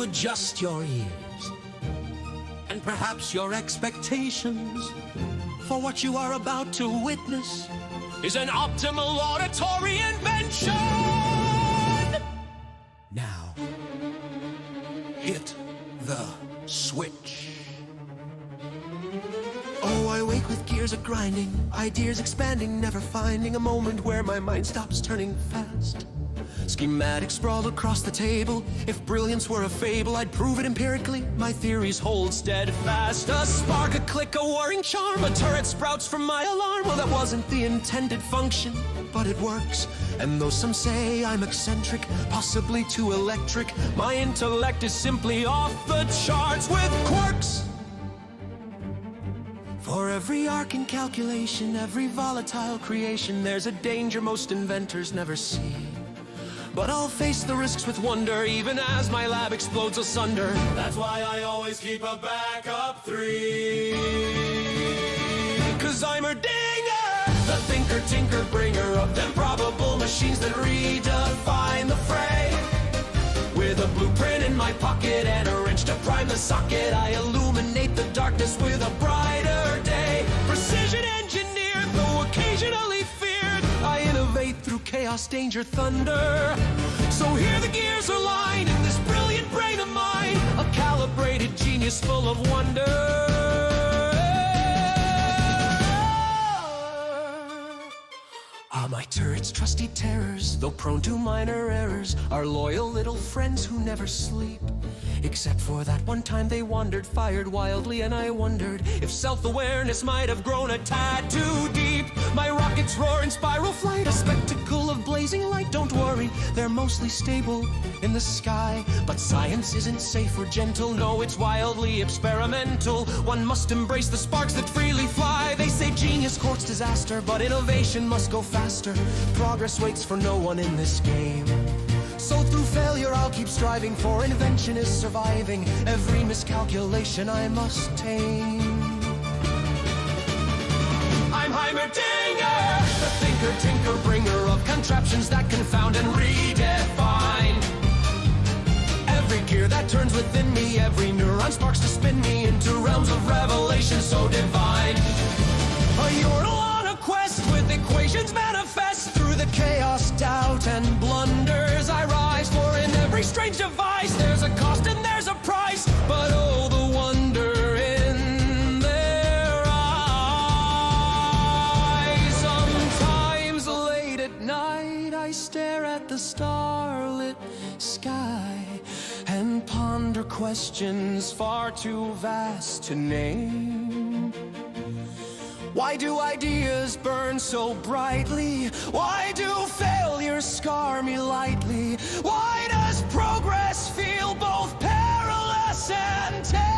adjust your ears and perhaps your expectations, for what you are about to witness is an optimal auditory invention. Now, hit the switch. Oh, I wake with gears a-grinding, ideas expanding, never finding a moment where my mind stops turning fast. Schematics sprawl across the table. If brilliance were a fable, I'd prove it empirically. My theories hold steadfast. A spark, a click, a whirring charm, a turret sprouts from my alarm. Well, that wasn't the intended function, but it works. And though some say I'm eccentric, possibly too electric, my intellect is simply off the charts with quirks. For every arc in calculation, every volatile creation, there's a danger most inventors never see. But I'll face the risks with wonder, even as my lab explodes asunder. That's why I always keep a backup 3. 'Cause I'm a dinger, the thinker, tinker, bringer of them probable machines that redefine the fray. With a blueprint in my pocket and a wrench to prime the socket, I illuminate the darkness with a brighter day. Precision engineered, though occasionally feared, I innovate through chaos, danger, thunder. So here the gears are lined in this brilliant brain of mine, a calibrated genius full of wonder. My turret's trusty terrors, though prone to minor errors, are loyal little friends who never sleep. Except for that one time they wandered, fired wildly, and I wondered if self-awareness might have grown a tad too deep. My rockets roar in spiral flight, a spectacle of blazing light. Don't worry, they're mostly stable in the sky. But science isn't safe or gentle, no, it's wildly experimental. One must embrace the sparks that freely fly. They say genius courts disaster, but innovation must go faster. Progress waits for no one in this game. So through failure I'll keep striving, for invention is surviving. Every miscalculation I must tame. I'm Heimerdinger, the thinker, tinker, bringer of contraptions that confound and redefine. Every gear that turns within me, every neuron sparks to spin me into realms of revelation so divine. You're on a quest with equations manifest through the chaos, doubt, and blunders I rise. For in every strange device there's a cost and there's a price, but oh, the wonder in their eyes. Sometimes late at night I stare at the starlit sky and ponder questions far too vast to name. Why do ideas burn so brightly? Why do failures scar me lightly? Why does progress feel both perilous and tame?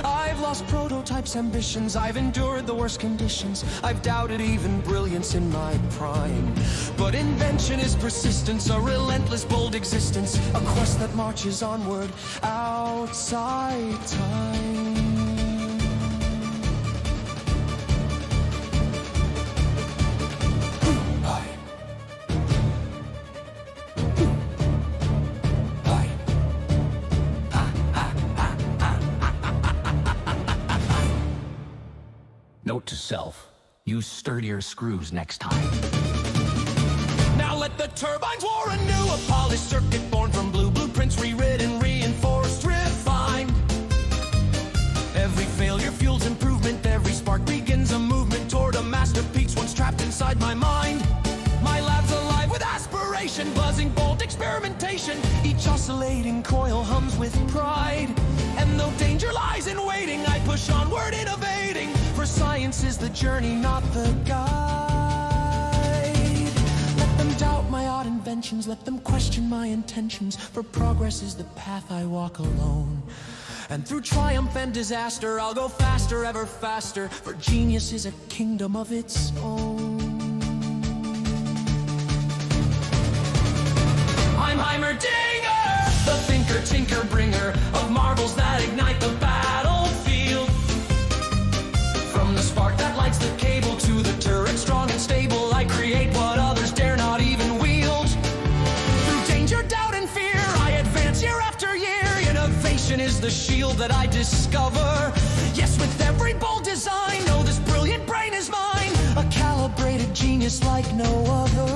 I've lost prototypes, ambitions, I've endured the worst conditions, I've doubted even brilliance in my prime. But invention is persistence, a relentless, bold existence, a quest that marches onward outside time. Note to self, use sturdier screws next time. Now let the turbines roar anew, a polished circuit born from blue blueprints, rewritten, reinforced, refined. Every failure fuels improvement, every spark begins a movement toward a masterpiece once trapped inside my mind. My lab's alive with aspiration, buzzing bolt experimentation. Each oscillating coil hums with pride. And though danger lies in waiting, I push onward innovating. For science is the journey, not the guide. Let them doubt my odd inventions, let them question my intentions. For progress is the path I walk alone. And through triumph and disaster, I'll go faster, ever faster. For genius is a kingdom of its own. I'm Heimerdinger, the thinker, tinker, bringer of marvels that ignite the battlefield. From the spark that lights the cable to the turret strong and stable, I create what others dare not even wield. Through danger, doubt, and fear, I advance is the shield that I discover. Yes, with every bold design, know this brilliant brain is mine, a calibrated genius like no other.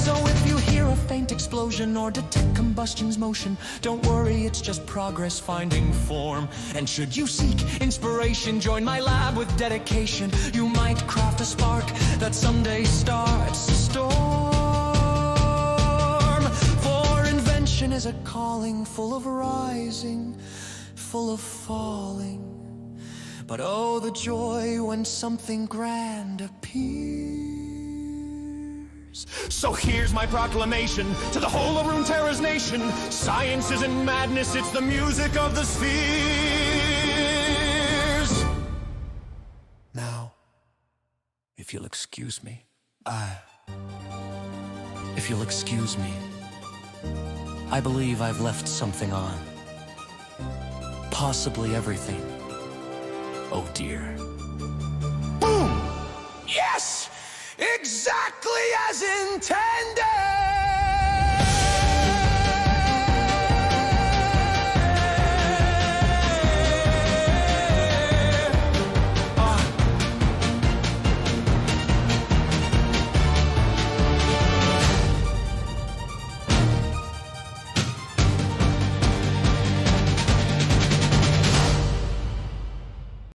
So if you hear a faint explosion or detect combustion's motion, don't worry, it's just progress finding form. And should you seek inspiration, join my lab with dedication. You might craft a spark that someday starts a storm. For invention is a calling full of rising, full of falling. But oh, the joy when something grand appears. So here's my proclamation to the whole of Runeterra's nation. Science isn't madness, it's the music of the spheres. Now, if you'll excuse me, if you'll excuse me, I believe I've left something on. Possibly everything. Oh dear. Boom! Yes! Exactly as intended!